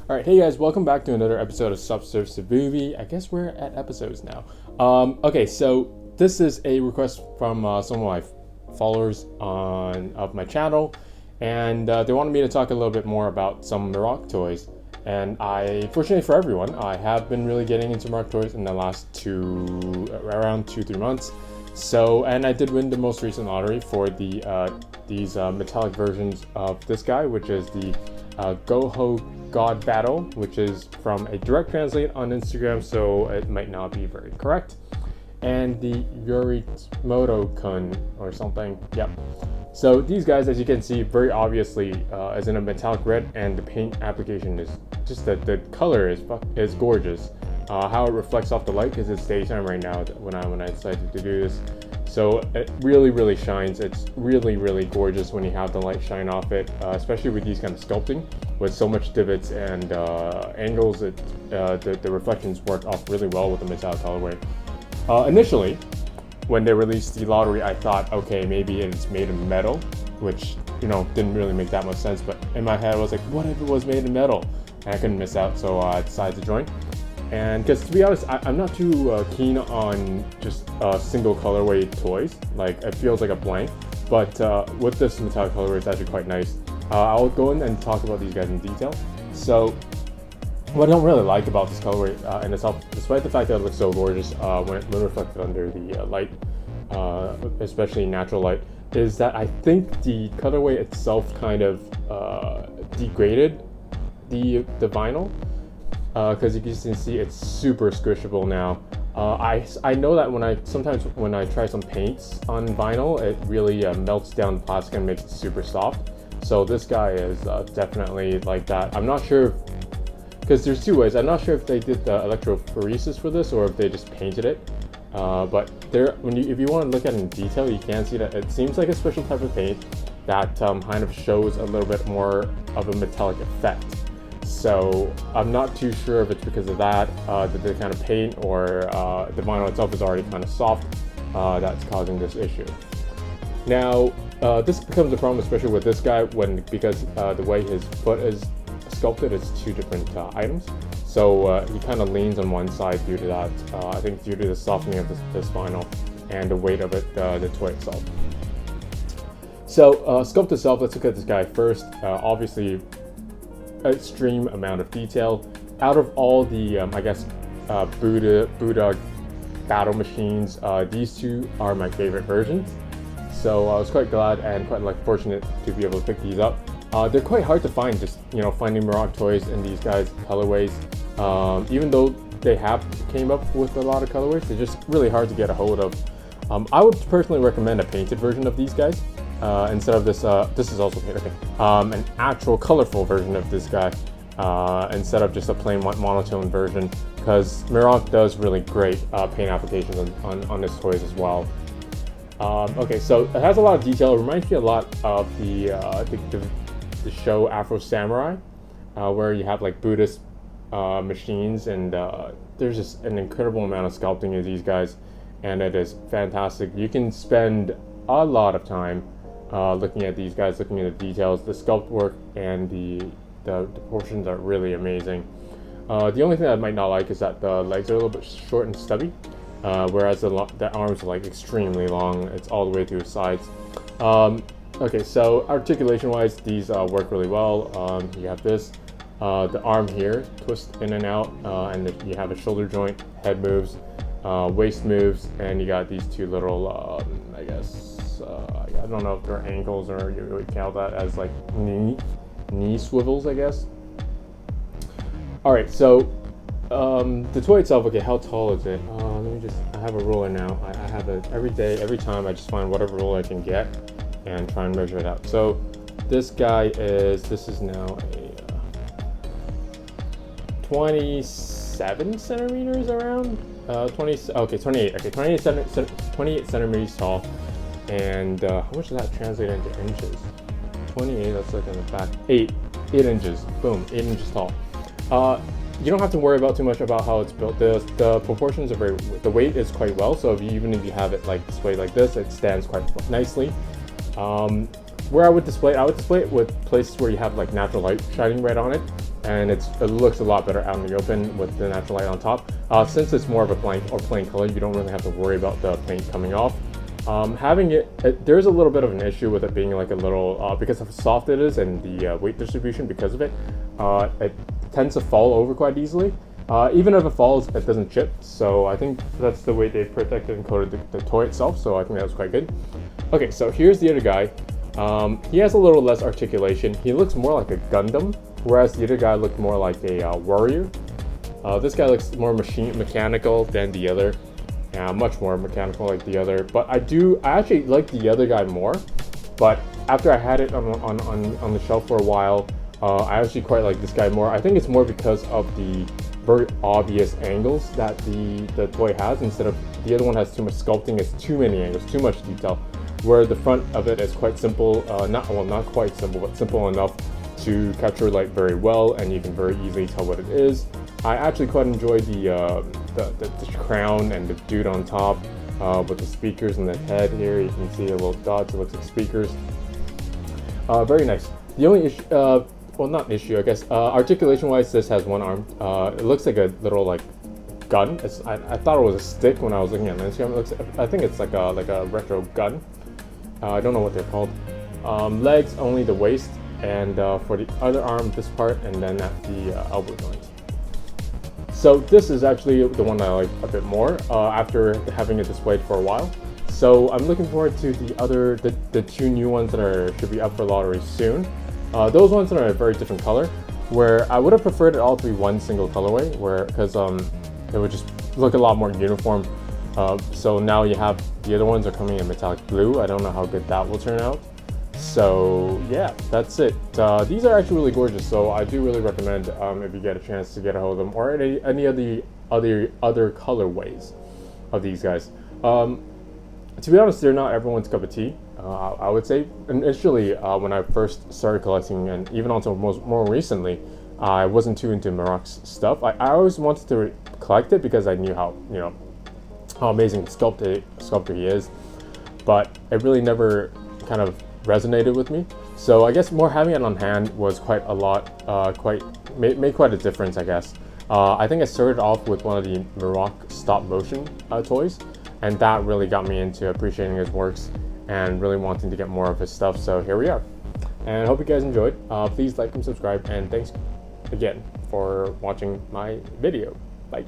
Alright, hey guys, welcome back to another episode of Sofubi. I guess we're at episodes now. Okay, so this is a request from some of my followers of my channel, and they wanted me to talk a little bit more about some Mirocktoys. And fortunately for everyone, I have been really getting into Mirocktoys in the last around 2-3 months. So, and I did win the most recent lottery for these metallic versions of this guy, which is the Goho God Battle, which is from a direct translate on Instagram, so it might not be very correct. And the Yorimoto-kun or something. Yep. So these guys, as you can see, very obviously is in a metallic red, and the paint application is just the color is gorgeous. How it reflects off the light, because it's daytime right now when I decided to do this. So it really shines. It's really gorgeous when you have the light shine off it, especially with these kind of sculpting with so much divots and angles. The reflections work off really well with the metallic colorway. Initially, when they released the lottery, I thought, okay, maybe it's made of metal, which didn't really make that much sense. But in my head, I was like, what if it was made of metal? And I couldn't miss out, so I decided to join. And because to be honest, I'm not too keen on just single colorway toys. Like, it feels like a blank. But with this metallic colorway, it's actually quite nice. I'll go in and talk about these guys in detail. So, what I don't really like about this colorway in itself, despite the fact that it looks so gorgeous when reflected under the light, especially natural light, is that I think the colorway itself kind of degraded the vinyl. Because you can see it's super squishable now. I know that sometimes when I try some paints on vinyl, it really melts down the plastic and makes it super soft. So this guy is definitely like that. I'm not sure, because there's two ways. I'm not sure if they did the electrophoresis for this or if they just painted it. But if you want to look at it in detail, you can see that it seems like a special type of paint that kind of shows a little bit more of a metallic effect. So I'm not too sure if it's because of that, the kind of paint, or the vinyl itself is already kind of soft, that's causing this issue. Now, this becomes a problem, especially with this guy, because the way his foot is sculpted is two different items. So he kind of leans on one side due to that. I think due to the softening of this vinyl and the weight of it, the toy itself. So sculpt itself, let's look at this guy first. Obviously, extreme amount of detail. Out of all the Buddha battle machines, these two are my favorite versions. So I was quite glad and quite fortunate to be able to pick these up. They're quite hard to find, just finding Mirocktoys in these guys' colorways. Even though they have came up with a lot of colorways, they're just really hard to get a hold of. I would personally recommend a painted version of these guys. Instead of this, this is also painted, okay. An actual colorful version of this guy, instead of just a plain monotone version, because Mirock does really great paint applications on his toys as well. Okay, so it has a lot of detail. It reminds me a lot of the show Afro Samurai, where you have like Buddhist machines, and there's just an incredible amount of sculpting in these guys, and it is fantastic. You can spend a lot of time looking at these guys, looking at the details. The sculpt work and the proportions are really amazing. The only thing I might not like is that the legs are a little bit short and stubby, whereas the arms are like extremely long. It's all the way through the sides. Okay, so articulation wise, these work really well. You have this, the arm here, twist in and out, and you have a shoulder joint, head moves, waist moves, and you got these two little, I guess, I don't know if they're ankles or you would count that as like knee swivels, I guess. Alright, so the toy itself, okay, how tall is it? I have a ruler now. I have it every time I just find whatever ruler I can get and try and measure it out. So this is now a 27 centimeters around? 28, okay, 28 centimeters tall. And how much does that translate into inches? 28, let's look at the back. 8 inches, boom, 8 inches tall. You don't have to worry about too much about how it's built. The proportions are the weight is quite well, so even if you have it like displayed like this, it stands quite nicely. Where I would display it with places where you have like natural light shining right on it. and it looks a lot better out in the open with the natural light on top. Since it's more of a blank or plain color, you don't really have to worry about the paint coming off. Having there's a little bit of an issue with it being like a little, because of how soft it is and the weight distribution because of it, it tends to fall over quite easily. Even if it falls, it doesn't chip. So I think that's the way they protected and coated the toy itself. So I think that was quite good. Okay, so here's the other guy. He has a little less articulation. He looks more like a Gundam, whereas the other guy looked more like a warrior. This guy looks more mechanical than the other. Much more mechanical like the other. But I actually like the other guy more. But after I had it on the shelf for a while, I actually quite like this guy more. I think it's more because of the very obvious angles that the toy has. Instead of the other one has too much sculpting, it's too many angles, too much detail. Where the front of it is quite simple, not quite simple, but simple enough to capture light very well, and you can very easily tell what it is. I actually quite enjoy the crown and the dude on top with the speakers and the head here. You can see the little dots, it looks like speakers. Very nice. The only issue, well, not issue, I guess, articulation-wise, this has one arm. It looks like a little like gun. I thought it was a stick when I was looking at Instagram. I think it's like a retro gun. I don't know what they're called. Legs, only the waist, and for the other arm, this part, and then at the elbow joint. So this is actually the one I like a bit more after having it displayed for a while. So I'm looking forward to the two new ones that should be up for lottery soon. Those ones are a very different color, where I would have preferred it all to be one single colorway, because it would just look a lot more uniform. So now you have the other ones are coming in metallic blue. I don't know how good that will turn out. So yeah, that's it. These are actually really gorgeous, so I do really recommend if you get a chance to get a hold of them, or any of the other colorways of these guys. To be honest, they're not everyone's cup of tea. I would say initially when I first started collecting, and even until more recently, I wasn't too into Mirock's stuff. I always wanted to collect it because I knew how amazing sculptor he is, but it really never kind of resonated with me. So I guess more having it on hand was quite a lot, made quite a difference, I guess. I think I started off with one of the Mirock stop motion toys, and that really got me into appreciating his works and really wanting to get more of his stuff. So here we are, and I hope you guys enjoyed. Please like and subscribe, and thanks again for watching my video. Bye.